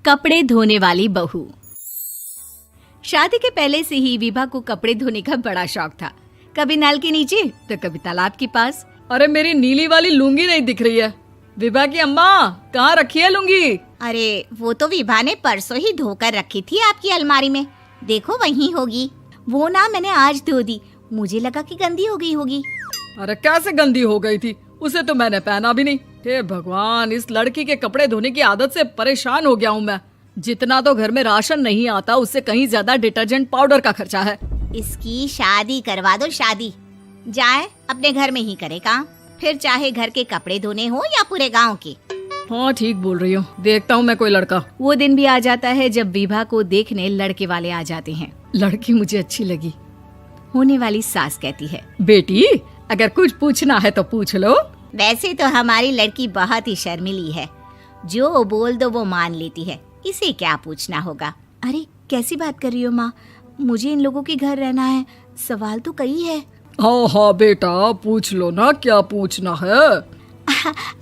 कपड़े धोने वाली बहू। शादी के पहले से ही विभा को कपड़े धोने का बड़ा शौक था। कभी नल के नीचे तो कभी तालाब के पास। अरे मेरी नीली वाली लुंगी नहीं दिख रही है। विभा की अम्मा, कहाँ रखी है लुंगी? अरे वो तो विभा ने परसों ही धोकर रखी थी आपकी अलमारी में, देखो वहीं होगी। वो ना मैंने आज धो दी, मुझे लगा कि गंदी हो गई होगी। अरे कैसे गंदी हो गई थी? उसे तो मैंने पहना भी नहीं। हे भगवान, इस लड़की के कपड़े धोने की आदत से परेशान हो गया हूँ मैं। जितना तो घर में राशन नहीं आता, उससे कहीं ज्यादा डिटर्जेंट पाउडर का खर्चा है। इसकी शादी करवा दो, शादी जाए अपने घर में ही करे काम, फिर चाहे घर के कपड़े धोने हो या पूरे गांव के। हाँ ठीक बोल रही हूँ, देखता हूँ मैं कोई लड़का। वो दिन भी आ जाता है जब विभा को देखने लड़के वाले आ जाते हैं। लड़की मुझे अच्छी लगी। होने वाली सास कहती है, बेटी अगर कुछ पूछना है तो पूछ लो। वैसे तो हमारी लड़की बहुत ही शर्मीली है, जो बोल दो वो मान लेती है, इसे क्या पूछना होगा। अरे कैसी बात कर रही हो माँ, मुझे इन लोगों के घर रहना है, सवाल तो कई है। हाँ हाँ बेटा, पूछ लो ना, क्या पूछना है।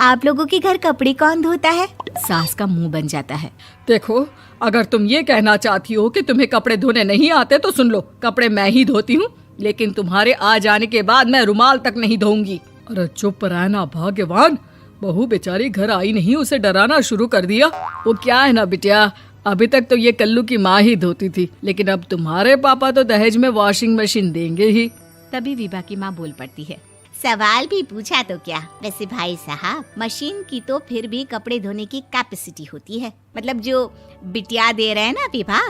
आप लोगों के घर कपड़े कौन धोता है? सास का मुंह बन जाता है। देखो, अगर तुम ये कहना चाहती हो कि तुम्हें कपड़े धोने नहीं आते तो सुन लो, कपड़े मैं ही धोती हूँ, लेकिन तुम्हारे आ जाने के बाद मैं रुमाल तक नहीं धोऊंगी। अरे चुप रहना भाग्यवान, बहू बेचारी घर आई नहीं, उसे डराना शुरू कर दिया। वो क्या है ना बिटिया, अभी तक तो ये कल्लू की माँ ही धोती थी, लेकिन अब तुम्हारे पापा तो दहेज में वॉशिंग मशीन देंगे ही। तभी विभा की माँ बोल पड़ती है, सवाल भी पूछा तो क्या। वैसे भाई साहब, मशीन की तो फिर भी कपड़े धोने की कैपेसिटी होती है। मतलब जो बिटिया दे रहे हैं ना विभा,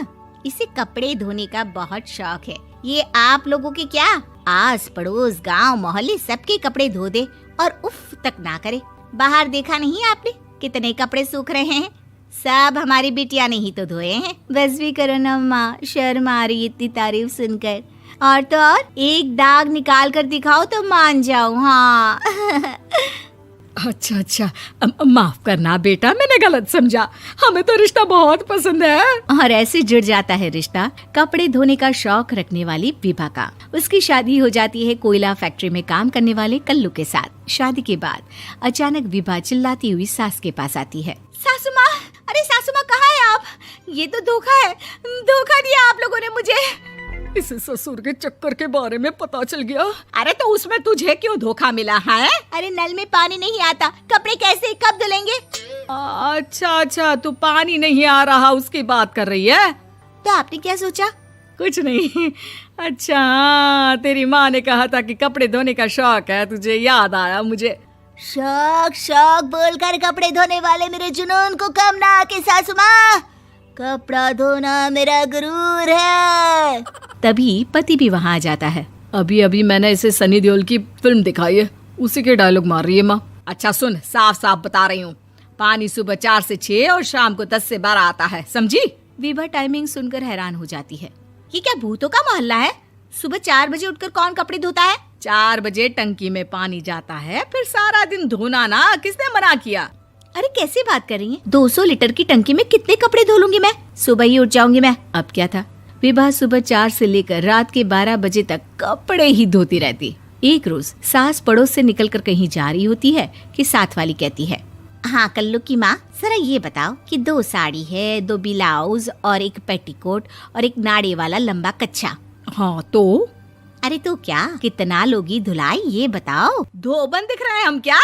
इसे कपड़े धोने का बहुत शौक है। ये आप लोगों के क्या, आस पड़ोस गांव मोहल्ले सबके कपड़े धो दे और उफ तक ना करे। बाहर देखा नहीं आपने कितने कपड़े सूख रहे हैं? सब हमारी बिटिया ने ही तो धोए हैं। बस भी करो ना माँ, शर्म आ रही इतनी तारीफ सुनकर। और तो और एक दाग निकाल कर दिखाओ तो मान जाऊं। हाँ अच्छा, माफ करना बेटा, मैंने गलत समझा। हमें तो रिश्ता बहुत पसंद है। और ऐसे जुड़ जाता है रिश्ता कपड़े धोने का शौक रखने वाली विभा का। उसकी शादी हो जाती है कोयला फैक्ट्री में काम करने वाले कल्लू के साथ। शादी के बाद अचानक विभा चिल्लाती हुई सास के पास आती है। सासू माँ, अरे सासू माँ कहाँ है आप? ये तो धोखा है, धोखा दिया आप लोगों ने मुझे। इसे ससुर के चक्कर के बारे में पता चल गया। अरे तो उसमें तुझे क्यों धोखा मिला है? अरे नल में पानी नहीं आता, कपड़े कैसे कब धुलेंगे? अच्छा, तू पानी नहीं आ रहा उसकी बात कर रही है। तो आपने क्या सोचा? कुछ नहीं। अच्छा, तेरी माँ ने कहा था कि कपड़े धोने का शौक है तुझे, याद आया मुझे। शौक बोलकर कपड़े धोने वाले मेरे जुनून को कम ना आके सासू माँ, कपड़ा धोना मेरा गुरूर है। तभी पति भी वहाँ आ जाता है। अभी मैंने इसे सनी देओल की फिल्म दिखाई है, उसी के डायलॉग मार रही है माँ। अच्छा सुन, साफ साफ बता रही हूँ, पानी सुबह 4 से 6 और शाम को 10 से 12 आता है, समझी? विभा टाइमिंग सुनकर हैरान हो जाती है। ये क्या भूतों का मोहल्ला है? सुबह 4 बजे उठकर कौन कपड़े धोता है? 4 बजे टंकी में पानी जाता है, फिर सारा दिन धोना ना, किसने मना किया? अरे कैसी बात कर रही हैं? 200 लीटर की टंकी में कितने कपड़े धो लूंगी मैं? सुबह ही उठ जाऊंगी मैं। अब क्या था, विभा सुबह 4 से लेकर रात के 12 बजे तक कपड़े ही धोती रहती। एक रोज सास पड़ोस से निकलकर कहीं जा रही होती है कि साथ वाली कहती है, हाँ कल्लू की माँ, जरा ये बताओ कि 2 साड़ी है, 2 ब्लाउज और एक पेटीकोट और एक नाड़े वाला लंबा कच्छा। हाँ तो? अरे तो क्या, कितना लोगी धुलाई ये बताओ। धोबन दिख रहे हैं हम क्या?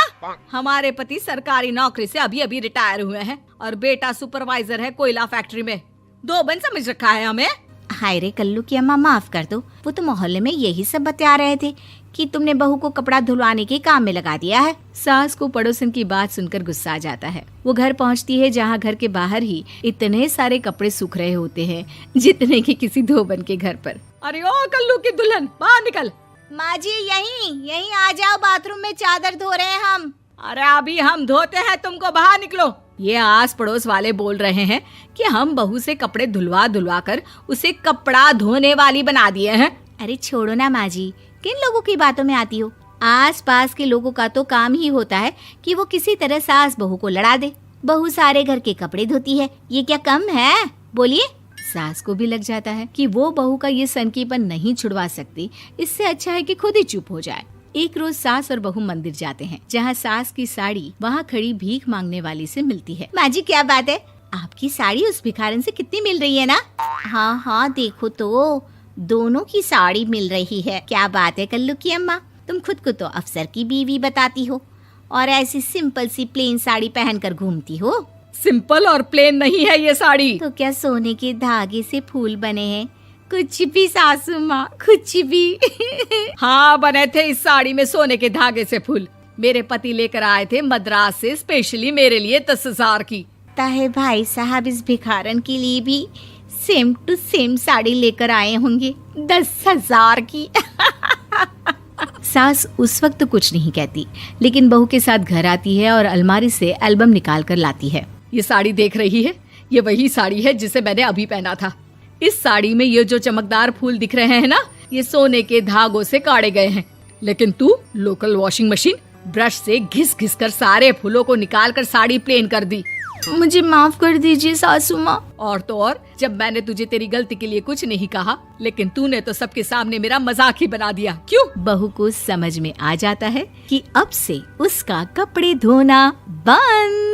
हमारे पति सरकारी नौकरी से अभी रिटायर हुए हैं और बेटा सुपरवाइजर है कोयला फैक्ट्री में। धोबन समझ रखा है हमें? हाय रे कल्लू की अम्मा, माफ कर दो, वो तो मोहल्ले में यही सब बता रहे थे कि तुमने बहू को कपड़ा धुलवाने के काम में लगा दिया है। सास को पड़ोसन की बात सुनकर गुस्सा आ जाता है। वो घर पहुंचती है जहां घर के बाहर ही इतने सारे कपड़े सूख रहे होते हैं जितने कि किसी धोबन के घर पर। अरे ओ कल्लू की दुल्हन, बाहर निकल। माँ जी यहीं आ जाओ, बाथरूम में चादर धो रहे हैं हम। अरे अभी हम धोते हैं, तुमको बाहर निकलो। ये आस पड़ोस वाले बोल रहे हैं कि हम बहू से कपड़े धुलवा कर उसे कपड़ा धोने वाली बना दिए हैं। अरे छोड़ो ना माँ जी, किन लोगों की बातों में आती हो? आस पास के लोगों का तो काम ही होता है कि वो किसी तरह सास बहू को लड़ा दे। बहू सारे घर के कपड़े धोती है, ये क्या कम है? बोलिए। सास को भी लग जाता है कि वो बहू का ये सनकीपन नहीं छुड़वा सकती, इससे अच्छा है कि खुद ही चुप हो जाए। एक रोज सास और बहू मंदिर जाते हैं, जहाँ सास की साड़ी वहाँ खड़ी भीख मांगने वाली से मिलती है। माँ जी क्या बात है, आपकी साड़ी उस भिखारन से कितनी मिल रही है ना? हाँ हाँ देखो तो, दोनों की साड़ी मिल रही है। क्या बात है कल्लू की अम्मा, तुम खुद को तो अफसर की बीवी बताती हो और ऐसी सिंपल सी प्लेन साड़ी पहनकर घूमती हो। सिंपल और प्लेन नहीं है ये साड़ी। तो क्या सोने के धागे से फूल बने हैं? कुछ भी सासू माँ, कुछ भी। हाँ बने थे इस साड़ी में सोने के धागे से फूल। मेरे पति लेकर आए थे मद्रास से स्पेशली मेरे लिए 10,000 की। है भाई साहब इस भिखारन के लिए भी सेम टू सेम साड़ी लेकर आए होंगे 10,000 की। सास उस वक्त तो कुछ नहीं कहती, लेकिन बहू के साथ घर आती है और अलमारी से एल्बम निकाल कर लाती है। ये साड़ी देख रही है, ये वही साड़ी है जिसे मैंने अभी पहना था। इस साड़ी में ये जो चमकदार फूल दिख रहे हैं ना, ये सोने के धागों से काढ़े गए हैं। लेकिन तू लोकल वॉशिंग मशीन ब्रश से घिस घिस कर सारे फूलों को निकाल कर साड़ी प्लेन कर दी। मुझे माफ कर दीजिए सासू माँ। और तो और, जब मैंने तुझे तेरी गलती के लिए कुछ नहीं कहा, लेकिन तूने तो सबके सामने मेरा मजाक ही बना दिया। क्यों? बहू को समझ में आ जाता है कि अब से उसका कपड़े धोना बंद।